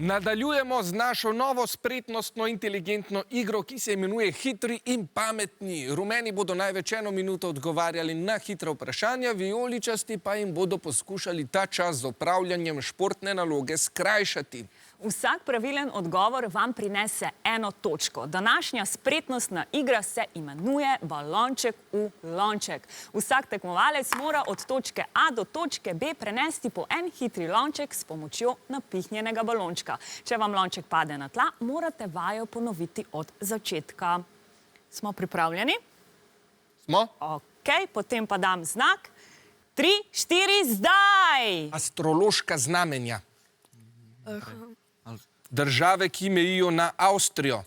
Nadaljujemo z našo novo spretnostno, inteligentno igro, ki se imenuje Hitri in pametni. Rumeni bodo največ 1 minuto odgovarjali na hitra vprašanja, vijoličasti pa jim bodo poskušali ta čas z opravljanjem športne naloge skrajšati. Vsak pravilen odgovor vam prinese 1 točko. Današnja spretnostna igra se imenuje balonček v lonček. Vsak tekmovalec mora od točke A do točke B prenesti po en hitri lonček s pomočjo napihnjenega balončka. Če vam lonček pade na tla, morate vajo ponoviti od začetka. Smo pripravljeni? Smo? Ok, potem pa dam znak. 3, 4, zdaj! Astrološka znamenja. Države, ki mejijo na Avstrijo.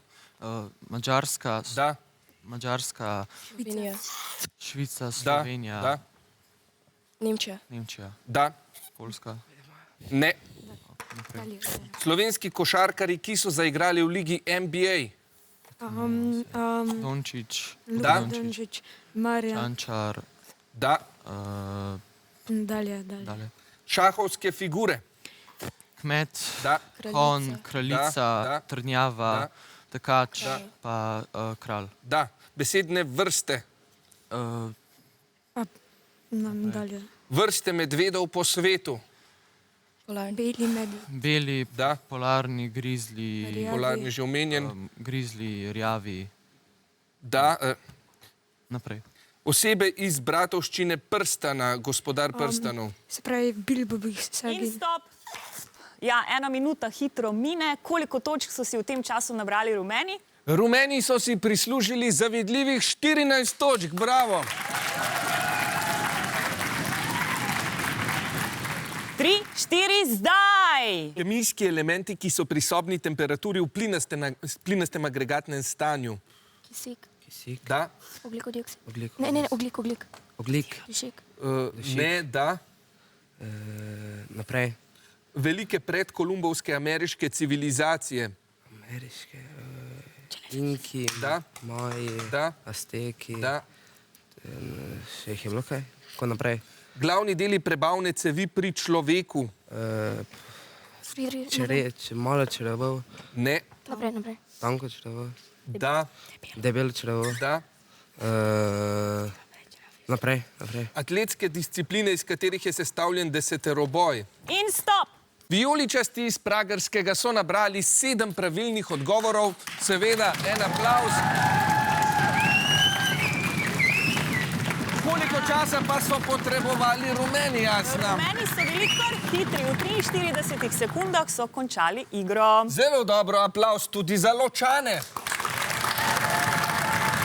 Madžarska, Da. Madžarska, Slovenija. Švica, Da. Slovenija, Da. Nemčija. Nemčija, Da. Poljska. Ne. Slovenski košarkari, ki so zaigrali v ligi NBA. Dončić, Da. Dončić, Marjan. Čančar, Da. Dalje. dalje. Šahovske figure. Kmet, Da. konj, kraljica, Da. trdnjava, Da. tekač, pa kralj. Da. Besedne vrste. Dalje. Vrste medvedov po svetu. Beli medij. Beli, Da. polarni, grizli, Rjavi. Polarni že omenjen. grizli, rjavi, Da. naprej. Osebe iz bratovščine Prstana, gospodar Prstanov. Se pravi, Bilbo bi se In stop! Ja, 1 minuta hitro mine. Koliko točk so si v tem času nabrali Rumeni? Rumeni so si prislužili zavidljivih 14 točk. Bravo! 3, 4, zdaj! Kemijski elementi, ki so pri sobni temperaturi v plinastem agregatnem stanju. Kisik. Kisik, Da. Ogljikodioksid. ogljik, Ne, ogljik. ogljik, Dušik. Ne, da. naprej, Velike predkolumbovske ameriške civilizacije. ameriške, Inki, Da. Maji, Da. Azteki, Da. še jih je bilo kaj, ko naprej, Glavni deli prebavne cevi pri človeku. malo črevo, Ne. Naprej. tanko črevo, Da. debelo črevo, Da. naprej, Atletske discipline, iz katerih je sestavljen deseteroboj. In stop! Vijoličasti iz Pragerskega so nabrali 7 pravilnih odgovorov. Seveda, en aplavz. Koliko časa pa so potrebovali Rumeni, jasna? Rumeni so bili kar hitri. V 43 sekundah so končali igro. Zelo dobro, aplavz tudi za Ločane.